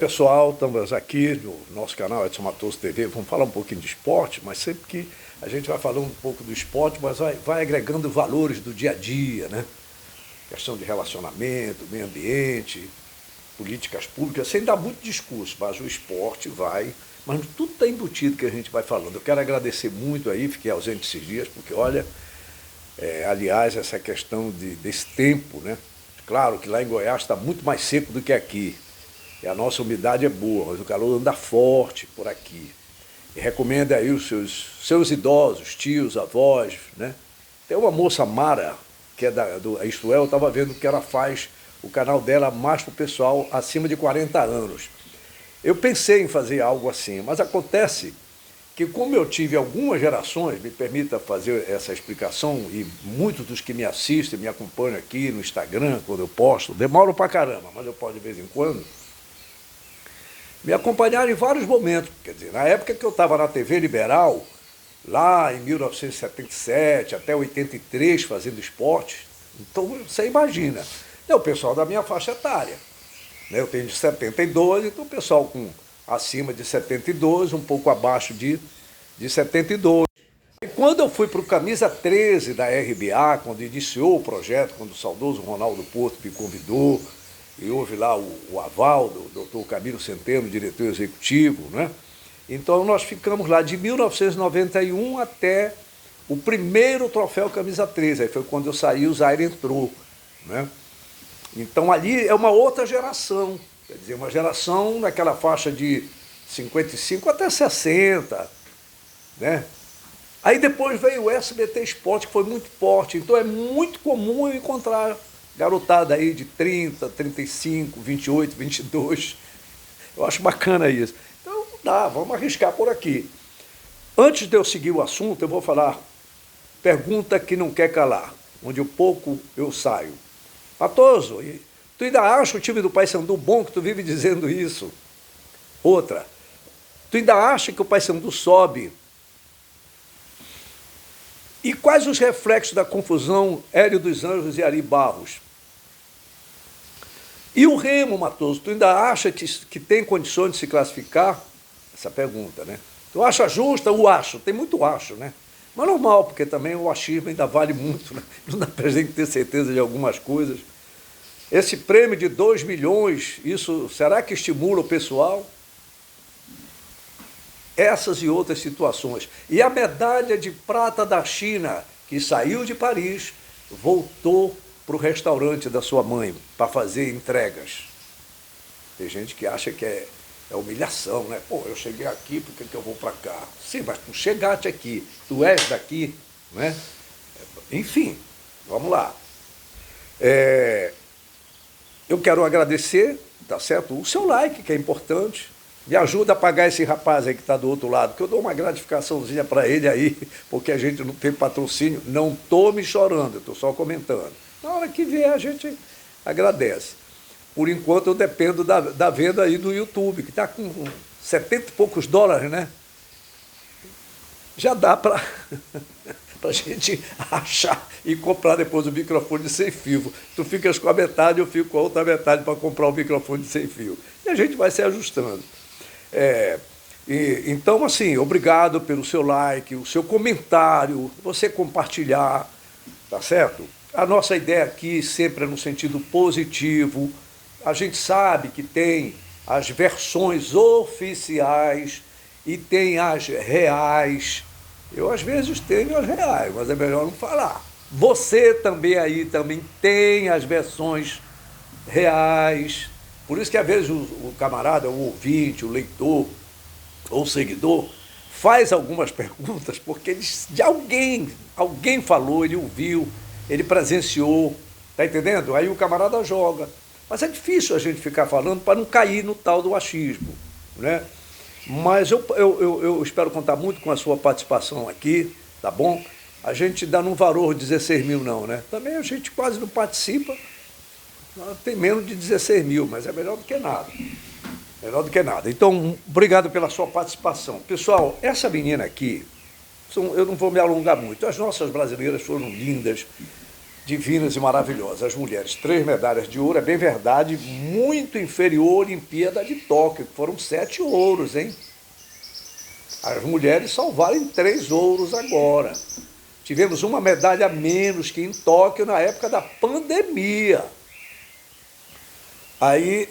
Pessoal, estamos aqui no nosso canal Edson Matoso TV, vamos falar um pouquinho de esporte, mas sempre que a gente vai falando um pouco do esporte, mas vai agregando valores do dia a dia, né? Questão de relacionamento, meio ambiente, políticas públicas, sem dar muito discurso, mas o esporte vai, mas tudo está embutido que a gente vai falando. Eu quero agradecer muito aí, fiquei ausente esses dias, porque olha, aliás, essa questão desse tempo, né? Claro que lá em Goiás está muito mais seco do que aqui. E a nossa umidade é boa, mas o calor anda forte por aqui. E recomenda aí os seus idosos, tios, avós, né? Tem uma moça Mara, que é do Isto É, eu estava vendo que ela faz o canal dela mais para o pessoal acima de 40 anos. Eu pensei em fazer algo assim, mas acontece que como eu tive algumas gerações, me permita fazer essa explicação, e muitos dos que me assistem, me acompanham aqui no Instagram, quando eu posto, demoro pra caramba, mas eu posto de vez em quando, me acompanharam em vários momentos. Quer dizer, na época que eu estava na TV Liberal, lá em 1977 até 83, fazendo esporte, então você imagina, é o pessoal da minha faixa etária. Né? Eu tenho de 72, então o pessoal com acima de 72, um pouco abaixo de 72. E quando eu fui para o Camisa 13 da RBA, quando iniciou o projeto, quando o saudoso Ronaldo Porto me convidou, e houve lá o aval do doutor Camilo Centeno, diretor executivo, né? Então nós ficamos lá de 1991 até o primeiro troféu Camisa 13, aí foi quando eu saí, o Zaire entrou, né? Então ali é uma outra geração, quer dizer, uma geração naquela faixa de 55 até 60, né? Aí depois veio o SBT Esporte, que foi muito forte, então é muito comum eu encontrar garotada aí de 30, 35, 28, 22. Eu acho bacana isso. Então, dá, vamos arriscar por aqui. Antes de eu seguir o assunto, eu vou falar pergunta que não quer calar, onde um pouco eu saio. Matoso, tu ainda acha o time do Paysandu bom, que tu vive dizendo isso? Outra, tu ainda acha que o Paysandu sobe? E quais os reflexos da confusão Hélio dos Anjos e Ari Barros? E o Remo, Matoso, tu ainda acha que tem condições de se classificar? Essa pergunta, né? Tu acha justa? O acho, tem muito acho, né? Mas normal, porque também o achismo ainda vale muito, né? Não dá pra gente ter certeza de algumas coisas. Esse prêmio de 2 milhões, isso será que estimula o pessoal? Essas e outras situações. E a medalha de prata da China, que saiu de Paris, voltou para o restaurante da sua mãe para fazer entregas. Tem gente que acha que é humilhação, né? Pô, eu cheguei aqui, por que eu vou para cá? Sim, mas tu chegaste aqui, tu és daqui, né? Enfim, vamos lá. Eu quero agradecer, tá certo? O seu like, que é importante. Me ajuda a pagar esse rapaz aí que está do outro lado, que eu dou uma gratificaçãozinha para ele aí, porque a gente não tem patrocínio. Não estou me chorando, eu estou só comentando. Na hora que vier, a gente agradece. Por enquanto, eu dependo da venda aí do YouTube, que está com 70 e poucos dólares, né? Já dá para a gente achar e comprar depois o microfone sem fio. Tu ficas com a metade, eu fico com a outra metade para comprar o microfone sem fio. E a gente vai se ajustando. Então, assim, obrigado pelo seu like, o seu comentário, você compartilhar, tá certo? A nossa ideia aqui sempre é no sentido positivo. A gente sabe que tem as versões oficiais e tem as reais. Eu, às vezes, tenho as reais, mas é melhor não falar. Você também aí também tem as versões reais. Por isso que, às vezes, o camarada, o ouvinte, o leitor ou o seguidor faz algumas perguntas porque de alguém falou, ele ouviu, ele presenciou, tá entendendo? Aí o camarada joga. Mas é difícil a gente ficar falando para não cair no tal do achismo, né? Mas eu espero contar muito com a sua participação aqui, tá bom? A gente dá num valor de 16 mil não, né? Também a gente quase não participa, tem menos de 16 mil, mas é melhor do que nada. Melhor do que nada. Então, obrigado pela sua participação. Pessoal, essa menina aqui, eu não vou me alongar muito, as nossas brasileiras foram lindas, divinas e maravilhosas. As mulheres, 3 medalhas de ouro, é bem verdade, muito inferior à Olimpíada de Tóquio, que foram 7 ouros, hein? As mulheres só valem 3 ouros agora. Tivemos uma medalha a menos que em Tóquio na época da pandemia. Aí,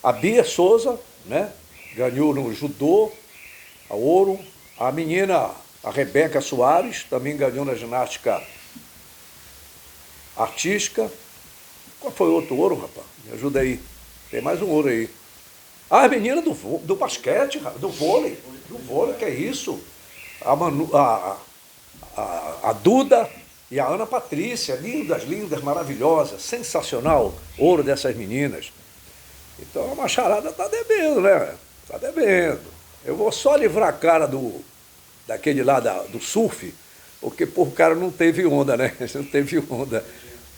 a Bia Souza, né, ganhou no judô, a ouro. A menina, a Rebeca Soares, também ganhou na ginástica artística. Qual foi o outro ouro, rapaz? Me ajuda aí. Tem mais um ouro aí. Ah, a menina do basquete, do vôlei. Do vôlei, que é isso? A Duda e a Ana Patrícia, lindas, lindas, maravilhosas, sensacional, ouro dessas meninas. Então a macharada está devendo, né? Está devendo. Eu vou só livrar a cara daquele lá do surf, porque pô, o cara não teve onda, né? Não teve onda.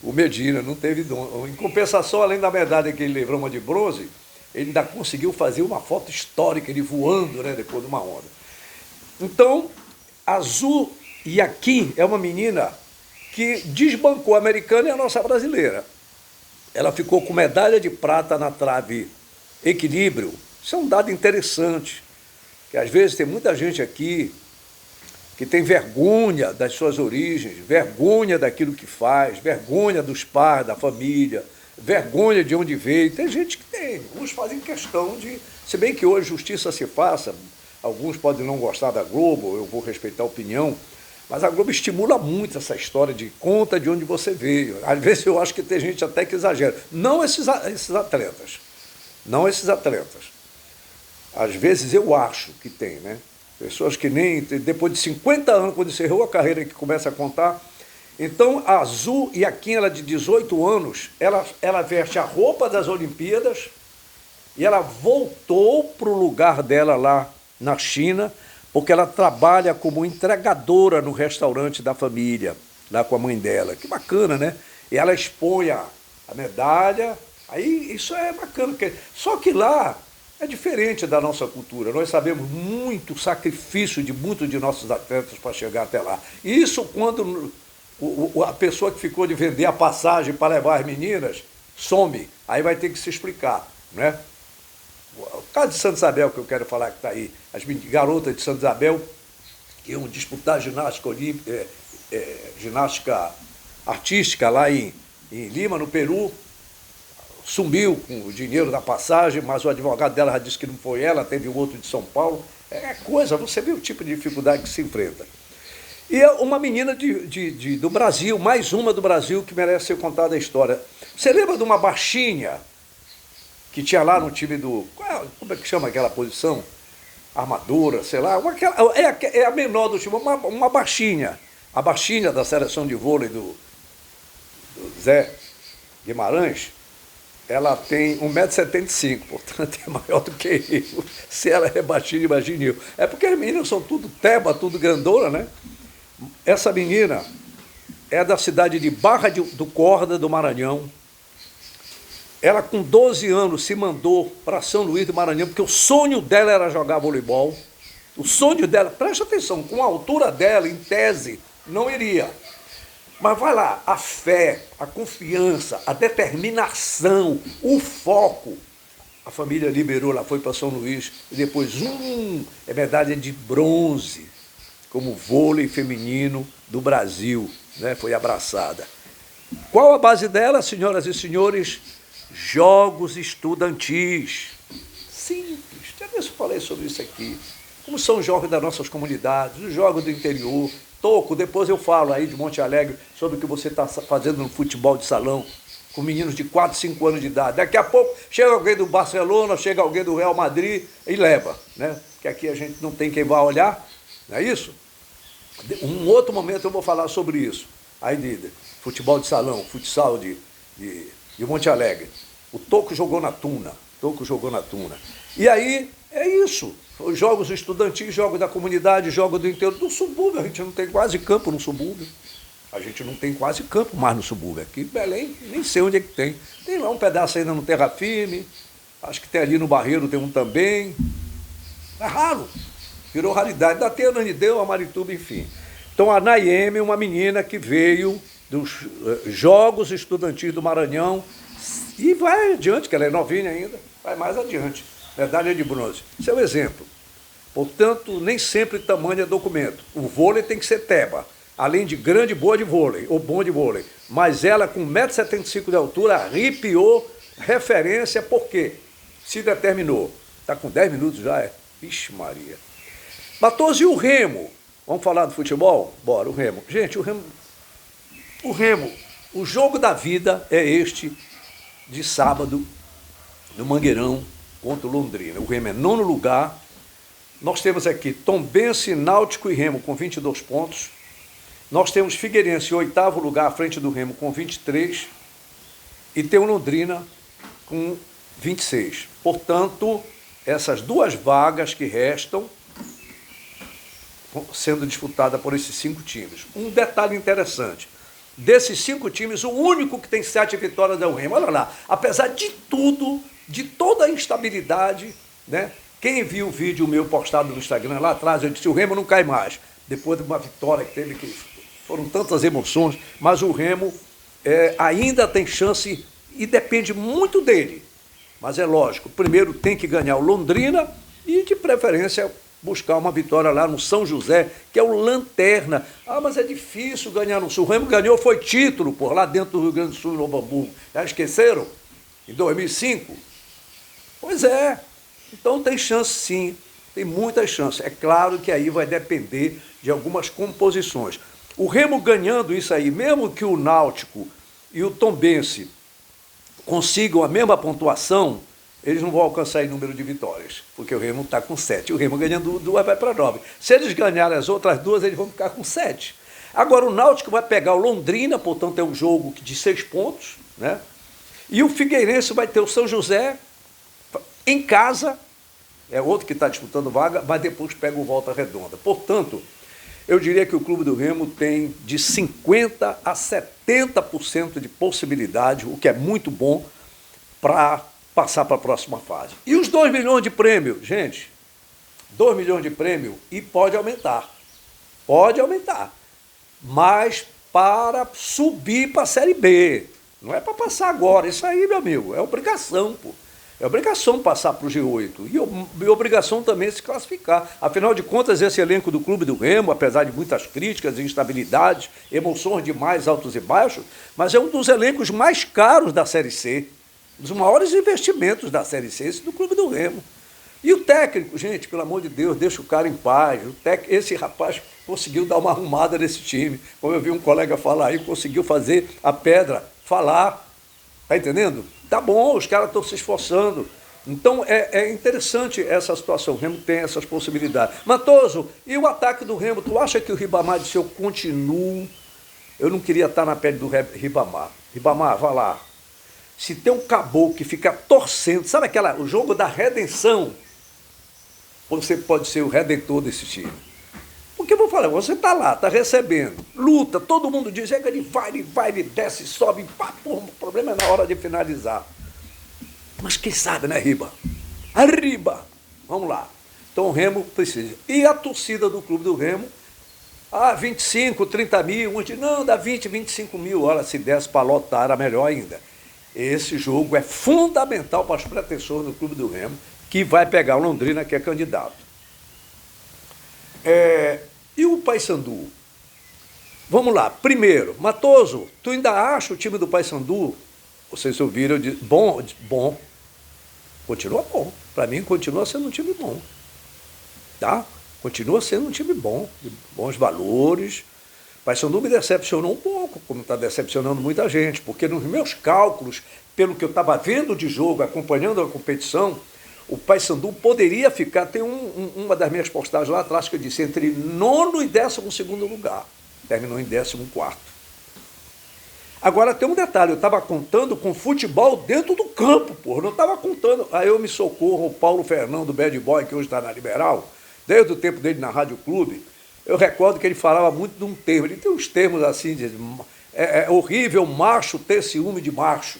O Medina não teve onda. Em compensação, além da medalha que ele livrou, uma de bronze, ele ainda conseguiu fazer uma foto histórica, ele voando, né, depois de uma onda. Então, a Zu Yakin é uma menina que desbancou a americana e a nossa brasileira. Ela ficou com medalha de prata na trave equilíbrio. Isso é um dado interessante, que às vezes tem muita gente aqui que tem vergonha das suas origens, vergonha daquilo que faz, vergonha dos pais, da família, vergonha de onde veio. Tem gente que tem, uns fazem questão de, se bem que hoje justiça se faça, alguns podem não gostar da Globo, eu vou respeitar a opinião, mas a Globo estimula muito essa história de conta de onde você veio. Às vezes eu acho que tem gente até que exagera. Não esses atletas. Não esses atletas. Às vezes eu acho que tem, né? Pessoas que nem, depois de 50 anos, quando encerrou a carreira, que começa a contar. Então, a Azul e a Kim, ela de 18 anos, ela veste a roupa das Olimpíadas e ela voltou para o lugar dela lá na China, porque ela trabalha como entregadora no restaurante da família, lá com a mãe dela. Que bacana, né? E ela expõe a medalha, aí isso é bacana. Só que lá é diferente da nossa cultura. Nós sabemos muito sacrifício de muitos de nossos atletas para chegar até lá. Isso quando a pessoa que ficou de vender a passagem para levar as meninas some. Aí vai ter que se explicar, né? O caso de Santa Isabel, que eu quero falar que está aí, as garotas de Santa Isabel, que iam disputar ginástica artística lá em Lima, no Peru, sumiu com o dinheiro da passagem, mas o advogado dela já disse que não foi ela, teve o outro de São Paulo. É coisa, você vê o tipo de dificuldade que se enfrenta. E é uma menina do Brasil, mais uma do Brasil, que merece ser contada a história. Você lembra de uma baixinha que tinha lá no time como é que chama aquela posição? Armadura, sei lá. É a menor do time, uma baixinha. A baixinha da seleção de vôlei do Zé Guimarães, ela tem 1,75 m, portanto é maior do que eu. Se ela é baixinha, imagine eu. É porque as meninas são tudo teba, tudo grandona, né? Essa menina é da cidade de Barra do Corda, do Maranhão. Ela, com 12 anos, se mandou para São Luís do Maranhão, porque o sonho dela era jogar voleibol. O sonho dela, preste atenção, com a altura dela, em tese, não iria. Mas vai lá, a fé, a confiança, a determinação, o foco. A família liberou, ela foi para São Luís, e depois, é medalha de bronze, como vôlei feminino do Brasil, né? Foi abraçada. Qual a base dela, senhoras e senhores? Jogos estudantis. Simples. Já mesmo falei sobre isso aqui. Como são os jogos das nossas comunidades, os jogos do interior. Toco, depois eu falo aí de Monte Alegre sobre o que você está fazendo no futebol de salão, com meninos de 4, 5 anos de idade. Daqui a pouco chega alguém do Barcelona, chega alguém do Real Madrid e leva, né? Porque aqui a gente não tem quem vá olhar, não é isso? Um outro momento eu vou falar sobre isso. Aí de futebol de salão, futsal de Monte Alegre. O Toco jogou na Tuna. E aí é isso. Os jogos estudantis, jogos da comunidade, jogos do interior, do subúrbio. A gente não tem quase campo no subúrbio. A gente não tem quase campo mais no subúrbio. Aqui em Belém, nem sei onde é que tem. Tem lá um pedaço ainda no Terra Firme. Acho que tem ali no Barreiro, tem um também. É raro. Virou raridade. Da Tenanideu, a Marituba, enfim. Então a Nayeme, uma menina que veio dos Jogos Estudantis do Maranhão e vai adiante, que ela é novinha ainda, vai mais adiante. Medalha de bronze. Isso é um exemplo. Portanto, nem sempre tamanho é documento. O vôlei tem que ser teba, além de grande boa de vôlei, ou bom de vôlei. Mas ela, com 1,75 m de altura, arrepiou referência, porque se determinou. Está com 10 minutos já, é? Vixe Maria. Matoso, e o remo? Vamos falar do futebol? Bora, o remo. Gente, o remo, o jogo da vida é este de sábado, no Mangueirão, contra o Londrina. O remo é 9º lugar. Nós temos aqui Tombense, Náutico e Remo com 22 pontos. Nós temos Figueirense em 8º lugar à frente do Remo com 23. E tem o Londrina com 26. Portanto, essas duas vagas que restam sendo disputadas por esses 5 times. Um detalhe interessante. Desses 5 times, o único que tem 7 vitórias é o Remo. Olha lá, apesar de tudo, de toda a instabilidade, né? Quem viu o vídeo meu postado no Instagram lá atrás, eu disse, o Remo não cai mais. Depois de uma vitória que teve, que foram tantas emoções, mas o Remo ainda tem chance e depende muito dele. Mas é lógico, primeiro tem que ganhar o Londrina e, de preferência, buscar uma vitória lá no São José, que é o lanterna. Ah, mas é difícil ganhar no Sul. O Remo ganhou, foi título, por lá dentro do Rio Grande do Sul, no Bambu. Já esqueceram? Em 2005? Pois é. Então tem chance sim, tem muitas chances. É claro que aí vai depender de algumas composições. O Remo ganhando isso aí, mesmo que o Náutico e o Tombense consigam a mesma pontuação, eles não vão alcançar em número de vitórias, porque o Remo está com 7. O Remo ganhando 2 vai para 9. Se eles ganharem as outras 2, eles vão ficar com 7. Agora o Náutico vai pegar o Londrina, portanto é um jogo de 6 pontos, né? E o Figueirense vai ter o São José em casa, é outro que está disputando vaga, mas depois pega o Volta Redonda. Portanto, eu diria que o Clube do Remo tem de 50% a 70% de possibilidade, o que é muito bom, para passar para a próxima fase. E os 2 milhões de prêmio? Gente, 2 milhões de prêmio e pode aumentar. Pode aumentar. Mas para subir para a Série B. Não é para passar agora. Isso aí, meu amigo, é obrigação, pô. É obrigação passar para o G8 e obrigação também se classificar. Afinal de contas, esse elenco do Clube do Remo, apesar de muitas críticas, instabilidades, emoções de mais altos e baixos, mas é um dos elencos mais caros da Série C, dos maiores investimentos da Série C, esse do Clube do Remo. E o técnico, gente, pelo amor de Deus, deixa o cara em paz. Esse rapaz conseguiu dar uma arrumada nesse time. Como eu vi um colega falar aí, conseguiu fazer a pedra falar. Está entendendo? Tá bom, os caras estão se esforçando. Então é interessante essa situação. O Remo tem essas possibilidades. Matoso, e o ataque do Remo? Tu acha que o Ribamar disse, eu continuo? Eu não queria estar na pele do Ribamar. Ribamar, vá lá. Se tem um caboclo que fica torcendo, sabe o jogo da redenção? Você pode ser o redentor desse time. Porque eu vou falar, você está lá, está recebendo, luta, todo mundo diz, ele vai, ele desce, sobe, pá, porra, o problema é na hora de finalizar. Mas quem sabe, né, Riba? Arriba! Vamos lá. Então o Remo precisa. E a torcida do Clube do Remo? 25, 30 mil, uns dizem, não, dá 20, 25 mil. Olha, se desse para lotar, era melhor ainda. Esse jogo é fundamental para as pretensões do Clube do Remo, que vai pegar o Londrina, que é candidato. E o Paysandu? Vamos lá. Primeiro, Matoso, tu ainda acha o time do Paysandu? Vocês ouviram, bom. Continua bom. Para mim, continua sendo um time bom. Tá? Continua sendo um time bom, de bons valores. O Paysandu me decepcionou um pouco, como está decepcionando muita gente, porque nos meus cálculos, pelo que eu estava vendo de jogo, acompanhando a competição, o Paysandu poderia ficar, tem uma das minhas postagens lá atrás que eu disse, entre 9º e 12º lugar. Terminou em 14º. Agora tem um detalhe, eu estava contando com futebol dentro do campo, porra, não estava contando. Aí eu me socorro o Paulo Fernando, o Bad Boy, que hoje está na Liberal, desde o tempo dele na Rádio Clube, eu recordo que ele falava muito de um termo, ele tem uns termos assim, é horrível macho ter ciúme de macho,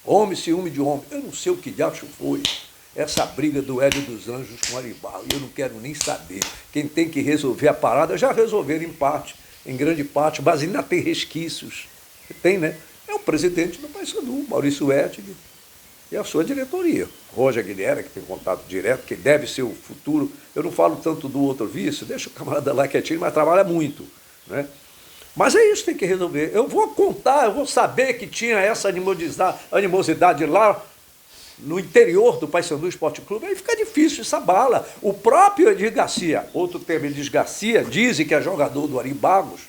homem ciúme de homem. Eu não sei o que diacho foi essa briga do Hélio dos Anjos com o Aribal, e eu não quero nem saber. Quem tem que resolver a parada, já resolveram em parte, em grande parte, mas ainda tem resquícios. Tem, né? É o presidente do Paysandu, Maurício Ettig, e a sua diretoria. Roger Guilherme, que tem contato direto, que deve ser o futuro. Eu não falo tanto do outro vice, deixa o camarada lá quietinho, mas trabalha muito, né? Mas é isso que tem que resolver. Eu vou contar, eu vou saber que tinha essa animosidade lá no interior do Paysandu Esporte Clube, aí fica difícil essa bala. O próprio Edir Garcia, outro termo, Edir Garcia, dizem que é jogador do Ari Barros,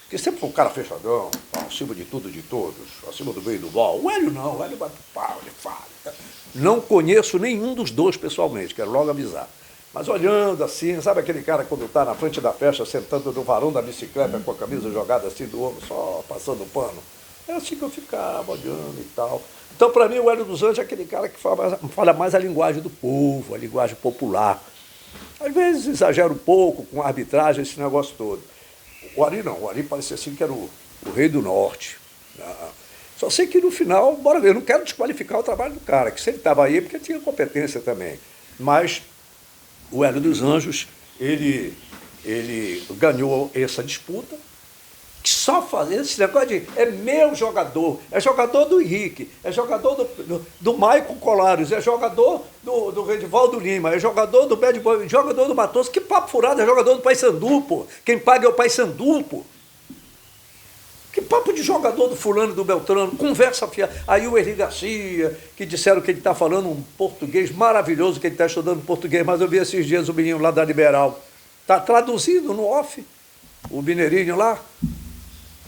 que sempre foi um cara fechadão, acima de tudo e de todos, acima do meio do bol. O Hélio não, o Hélio vai pro pau, ele fala. Não conheço nenhum dos dois pessoalmente, quero logo avisar. Mas olhando assim, sabe aquele cara quando está na frente da festa, sentando no varão da bicicleta com a camisa jogada assim do ombro, só passando o pano? É assim que eu ficava olhando e tal. Então, para mim, o Hélio dos Anjos é aquele cara que fala mais a linguagem do povo, a linguagem popular. Às vezes exagera um pouco com a arbitragem, esse negócio todo. O Ari não, o Ari parecia assim que era o rei do norte. Só sei que no final, bora ver, eu não quero desqualificar o trabalho do cara, que se ele estava aí, porque tinha competência também. Mas o Hélio dos Anjos, ele ganhou essa disputa, que só fazer esse negócio de é meu jogador, é jogador do Henrique, é jogador do Maicon Colares, é jogador do Redivaldo Lima, é jogador do Bad Boy, jogador do Matoso. Que papo furado, é jogador do Paysandu, pô. Quem paga é o Paysandu, pô. Que papo de jogador do fulano, do Beltrano, conversa fiada. Aí o Edir Garcia, que disseram que ele está falando um português maravilhoso, que ele está estudando português, mas eu vi esses dias o menino lá da Liberal. Está traduzindo no off, o mineirinho lá.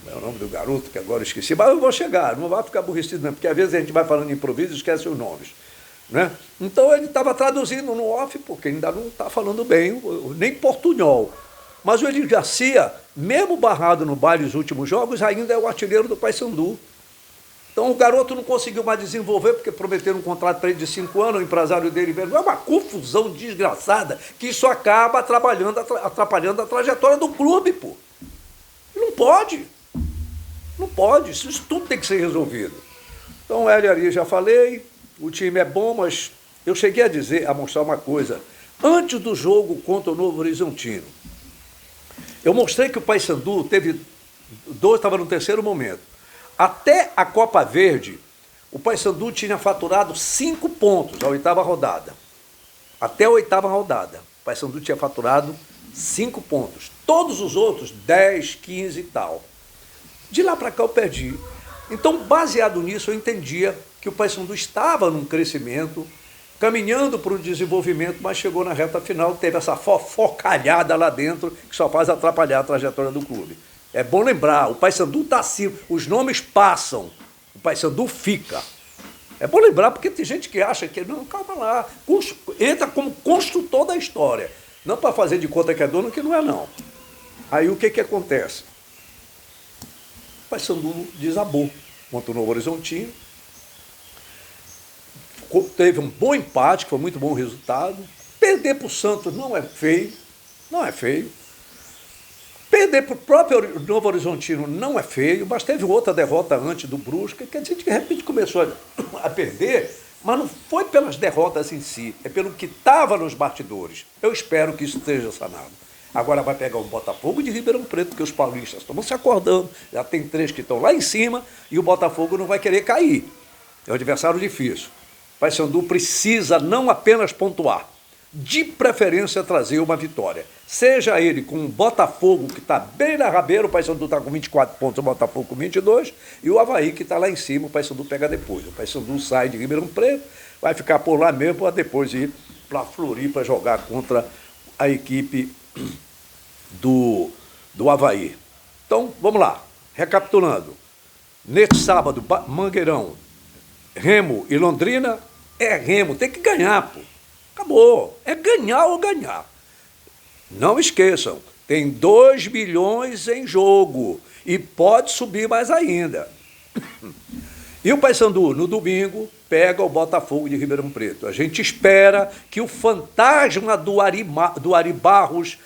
É o nome do garoto, que agora eu esqueci, mas eu vou chegar, não vai ficar aborrecido não, porque às vezes a gente vai falando improviso e esquece os nomes. Né? Então ele estava traduzindo no off, porque ainda não está falando bem, nem portunhol. Mas o Edir Garcia, mesmo barrado no baile dos últimos jogos, ainda é o artilheiro do Paysandu. Então o garoto não conseguiu mais desenvolver, porque prometeram um contrato para ele de 5 anos, o empresário dele veio. É uma confusão desgraçada, que isso acaba atrapalhando a trajetória do clube, pô. Não pode. Não pode, isso tudo tem que ser resolvido. Então, o Hélio Ari, já falei, o time é bom, mas eu cheguei a mostrar uma coisa. Antes do jogo contra o Novo Horizontino, eu mostrei que o Paysandu estava no terceiro momento. Até a Copa Verde, o Paysandu tinha faturado 5 pontos, a 8ª rodada. Até a 8ª rodada, o Paysandu tinha faturado 5 pontos. Todos os outros, 10, 15 e tal. De lá para cá eu perdi. Então, baseado nisso, eu entendia que o Paysandu estava num crescimento, caminhando para o desenvolvimento, mas chegou na reta final, teve essa fofocalhada lá dentro, que só faz atrapalhar a trajetória do clube. É bom lembrar, o Paysandu está acima, os nomes passam, o Paysandu fica. É bom lembrar, porque tem gente que acha que, não, calma lá, entra como construtor da história, não para fazer de conta que é dono, que não é não. Aí o que acontece? O Paysandu desabou contra o Novo Horizontino. Teve um bom empate, que foi muito bom o resultado. Perder para o Santos não é feio, não é feio. Perder para o próprio Novo Horizontino não é feio, mas teve outra derrota antes do Brusque, que a gente de repente começou a perder, mas não foi pelas derrotas em si, é pelo que estava nos bastidores. Eu espero que isso esteja sanado. Agora vai pegar o Botafogo de Ribeirão Preto, porque os paulistas estão se acordando, já tem 3 que estão lá em cima, e o Botafogo não vai querer cair. É um adversário difícil. O Paysandu precisa não apenas pontuar, de preferência trazer uma vitória. Seja ele com o Botafogo, que está bem na rabeira, o Paysandu está com 24 pontos, o Botafogo com 22, e o Avaí, que está lá em cima, o Paysandu pega depois. O Paysandu sai de Ribeirão Preto, vai ficar por lá mesmo, para depois ir para Floripa jogar contra a equipe do Avaí. Então, vamos lá. Recapitulando. Neste sábado, Mangueirão, Remo e Londrina, é Remo, tem que ganhar, pô. Acabou. É ganhar ou ganhar. Não esqueçam, tem 2 bilhões em jogo e pode subir mais ainda. E o Paysandu, no domingo, pega o Botafogo de Ribeirão Preto. A gente espera que o fantasma do Ari Barros,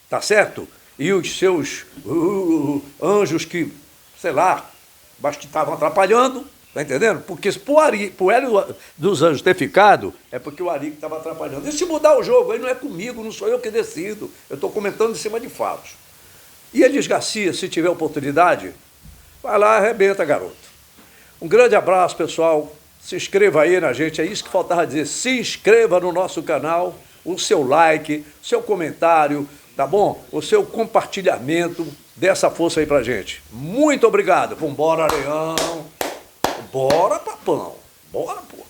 tá certo? E os seus anjos que, sei lá, mas que estavam atrapalhando, tá entendendo? Porque se pro Hélio dos Anjos ter ficado, é porque o Ari que estava atrapalhando. E se mudar o jogo, aí não é comigo, não sou eu que decido. Eu estou comentando em cima de fatos. E Edir Garcia, se tiver oportunidade, Vai lá, arrebenta, garoto. Um grande abraço, pessoal. Se inscreva aí na gente, é isso que faltava dizer. Se inscreva no nosso canal, o seu like, seu comentário, tá bom? O seu compartilhamento, dê essa força aí pra gente. Muito obrigado. Vambora, Leão. Bora, papão. Bora, pô.